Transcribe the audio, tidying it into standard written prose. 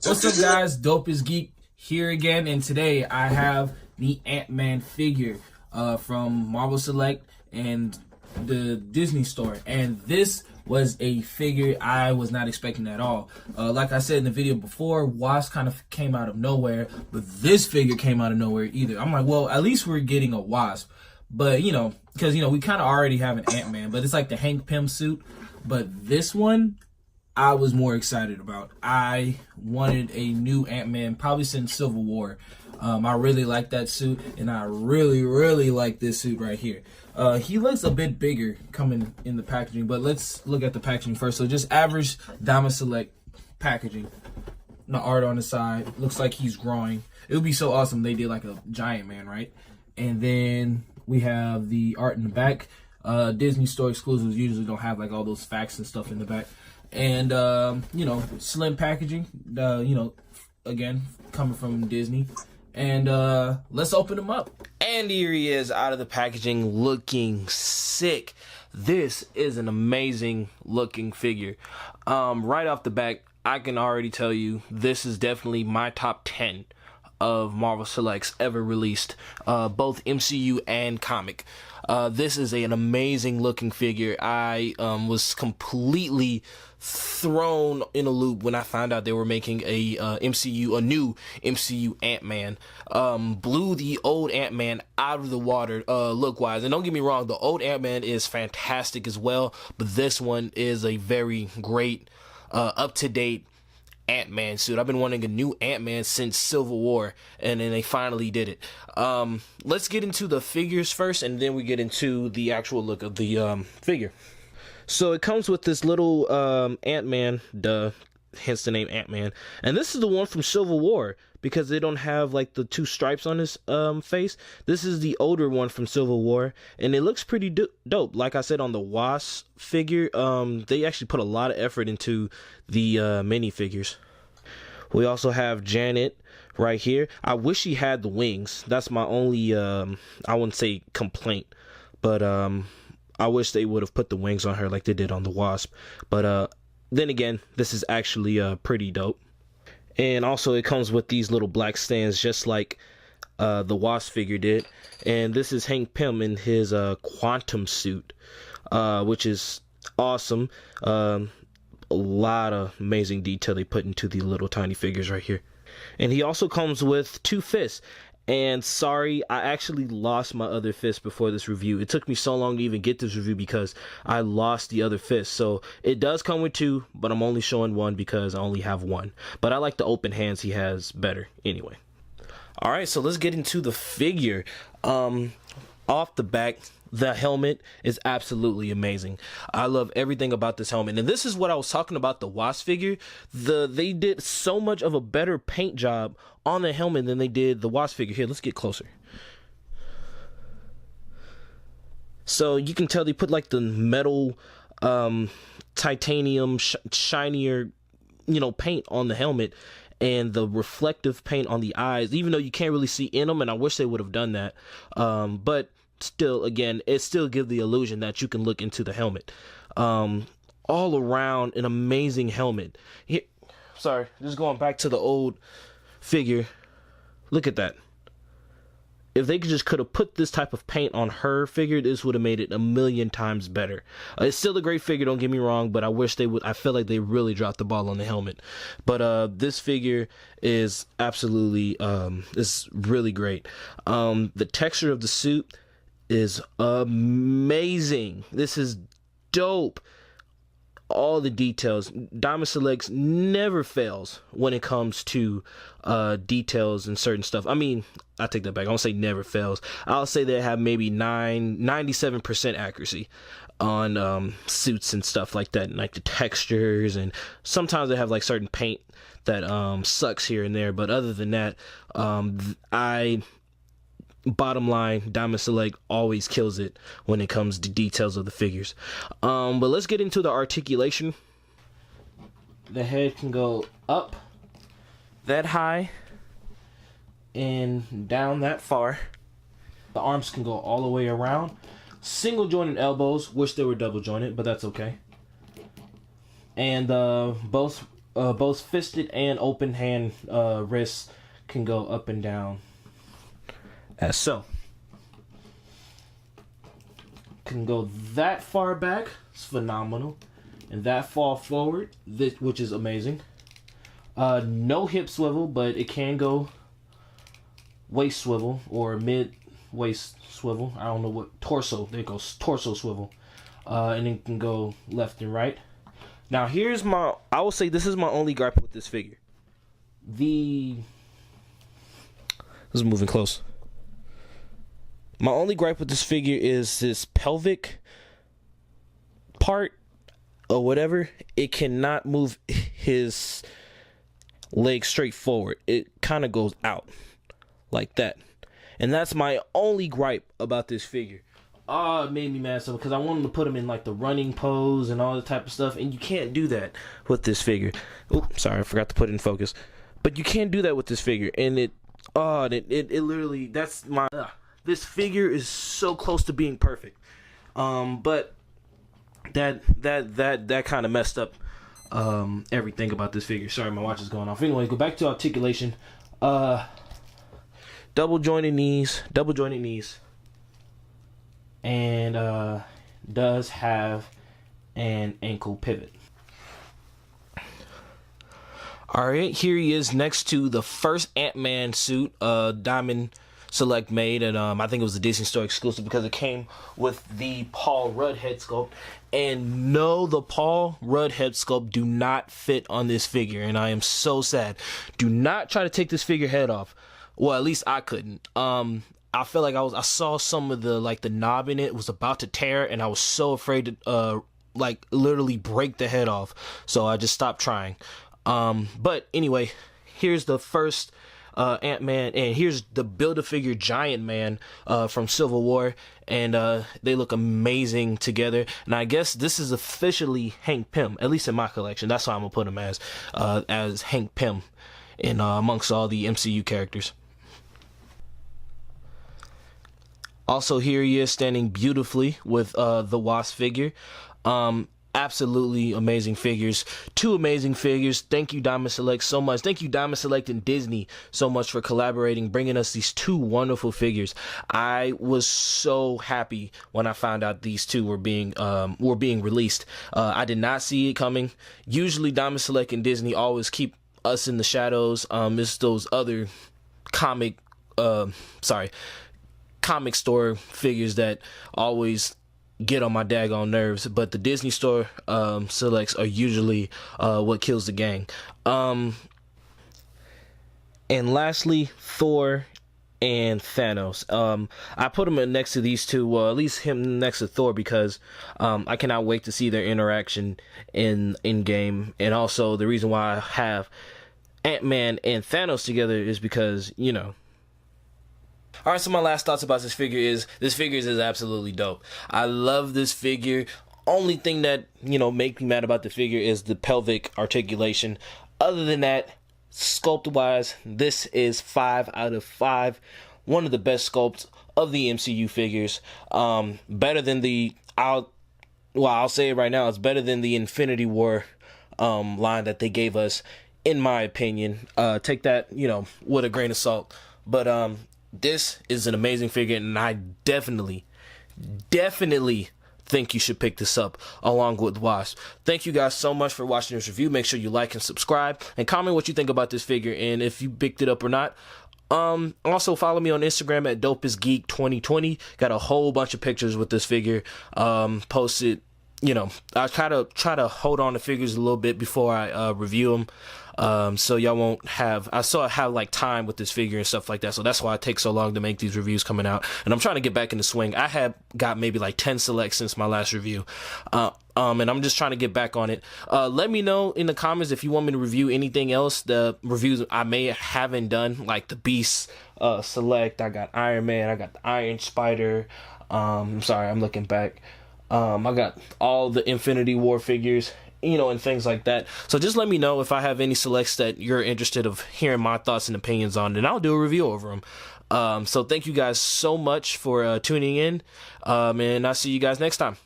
What's up, guys? Dope is Geek here again, and today I have the Antman figure from Marvel Select and the Disney Store, and this was a figure I was not expecting at all. Like I said in the video before, Wasp kind of came out of nowhere, but this figure came out of nowhere either. I'm like, well, at least we're getting a Wasp, but because we kind of already have an Ant-Man, but it's like the Hank Pym suit. But this one, I was more excited about. I wanted a new Ant-Man probably since Civil War. I really like that suit, and I really like this suit right here. He looks a bit bigger coming in the packaging, but let's look at the packaging first. So just average Diamond Select packaging. The art on the side looks like he's growing. It would be so awesome they did like a giant man, right? And then we have the art in the back. Disney Store exclusives usually don't have like all those facts and stuff in the back. And slim packaging, again, coming from Disney. And let's open them up. And here he is out of the packaging, looking sick. This is an amazing looking figure. Right off the bat, I can already tell you this is definitely my top 10 of Marvel Selects ever released, both MCU and comic. This is an amazing looking figure. I was completely thrown in a loop when I found out they were making a new MCU Ant-Man. Blew the old Ant-Man out of the water look wise. And don't get me wrong, the old Ant-Man is fantastic as well, but this one is a very great up to date Ant-Man suit. I've been wanting a new Ant-Man since Civil War, and then they finally did it. Let's get into the figures first, and then we get into the actual look of the figure. So it comes with this little Ant-Man, hence the name Ant-Man, and this is the one from Civil War because they don't have like the two stripes on his face. This is the older one from Civil War, and it looks pretty dope. Like I said on the Wasp figure, they actually put a lot of effort into the minifigures. We also have Janet right here. I wish she had the wings. That's my only I wouldn't say complaint, but I wish they would have put the wings on her like they did on the Wasp. But then again, this is actually pretty dope. And also it comes with these little black stands just like the Wasp figure did. And this is Hank Pym in his quantum suit, which is awesome. A lot of amazing detail they put into the little tiny figures right here. And he also comes with two fists. And sorry, I actually lost my other fist before this review. It took me so long to even get this review because I lost the other fist. So it does come with two, but I'm only showing one because I only have one. But I like the open hands he has better anyway. Alright, so let's get into the figure. Off the back, the helmet is absolutely amazing. I love everything about this helmet. And this is what I was talking about the Wasp figure. They did so much of a better paint job on the helmet than they did the Wasp figure. Here, let's get closer. So you can tell they put like the metal titanium shinier paint on the helmet, and the reflective paint on the eyes, even though you can't really see in them, and I wish they would have done that. But still, again, it still gives the illusion that you can look into the helmet. All around an amazing helmet. Here, sorry, just going back to the old figure. Look at that. If they could have put this type of paint on her figure, this would have made it a million times better. It's still a great figure, don't get me wrong, but I wish they would. I feel like they really dropped the ball on the helmet. But this figure is absolutely is really great. The texture of the suit is amazing. This is dope. All the details. Diamond Selects never fails when it comes to details and certain stuff. I mean, I take that back. I don't say never fails. I'll say they have maybe 97% accuracy on suits and stuff like that, and like the textures, and sometimes they have like certain paint that sucks here and there, but other than that, bottom line, Diamond Select always kills it when it comes to details of the figures. But let's get into the articulation. The head can go up that high and down that far. The arms can go all the way around. Single jointed elbows. Wish they were double jointed, but that's okay. And both both fisted and open hand wrists can go up and down as so. Can go that far back, it's phenomenal, and that far forward, which is amazing. No hip swivel, but it can go waist swivel or mid waist swivel. I don't know what torso. There goes torso swivel, and it can go left and right. Now here's I will say this is my only gripe with this figure. This is moving close. My only gripe with this figure is this pelvic part or whatever. It cannot move his leg straight forward. It kind of goes out like that. And that's my only gripe about this figure. It made me mad because I wanted to put him in like the running pose and all that type of stuff. And you can't do that with this figure. Oh, sorry, I forgot to put it in focus. But you can't do that with this figure. And it literally, that's my... This figure is so close to being perfect, but that kind of messed up everything about this figure. Sorry, my watch is going off. Anyway, go back to articulation. Double jointed knees, and does have an ankle pivot. All right, here he is next to the first Antman suit, Diamond Select made, and I think it was a Disney Store exclusive because it came with the Paul Rudd head sculpt. And no, the Paul Rudd head sculpt do not fit on this figure, and I am so sad. Do not try to take this figure head off. Well, at least I couldn't. I felt like I saw some of the knob in it was about to tear, and I was so afraid to literally break the head off. So I just stopped trying. But anyway, here's the first Ant-Man, and here's the Build-A-Figure Giant Man from Civil War, and they look amazing together. And I guess this is officially Hank Pym, at least in my collection. That's why I'm gonna put him as Hank Pym in amongst all the MCU characters. Also, here he is standing beautifully with the Wasp figure. Absolutely amazing figures. Two amazing figures. Thank you, Diamond Select, so much. Thank you, Diamond Select and Disney, so much for collaborating, bringing us these two wonderful figures. I was so happy when I found out these two were being released. I did not see it coming. Usually, Diamond Select and Disney always keep us in the shadows. It's those other comic store figures that always get on my daggone nerves, but the Disney Store selects are usually what kills the gang. And lastly, Thor and Thanos. I put him next to these two, well, at least him next to Thor, because I cannot wait to see their interaction in game. And also the reason why I have Ant-Man and Thanos together is because, you know. Alright, so my last thoughts about this figure is absolutely dope. I love this figure. Only thing that, make me mad about the figure is the pelvic articulation. Other than that, sculpt wise, this is 5 out of 5. One of the best sculpts of the MCU figures. Better than I'll say it right now, it's better than the Infinity War line that they gave us, in my opinion. Take that, with a grain of salt. But this is an amazing figure, and I definitely think you should pick this up along with Wasp. Thank you guys so much for watching this review. Make sure you like and subscribe, and comment what you think about this figure and if you picked it up or not. Also follow me on Instagram at dopestgeek2020. Got a whole bunch of pictures with this figure posted. I try to hold on to figures a little bit before I review them. So y'all won't have, I have like time with this figure and stuff like that. So that's why it takes so long to make these reviews coming out. And I'm trying to get back in the swing. I have got maybe like 10 selects since my last review. And I'm just trying to get back on it. Let me know in the comments if you want me to review anything else. The reviews I may haven't done, like the Beast Select. I got Iron Man. I got the Iron Spider. I'm sorry, I'm looking back. I got all the Infinity War figures, and things like that. So just let me know if I have any selects that you're interested of hearing my thoughts and opinions on, and I'll do a review over them. So thank you guys so much for tuning in, and I'll see you guys next time.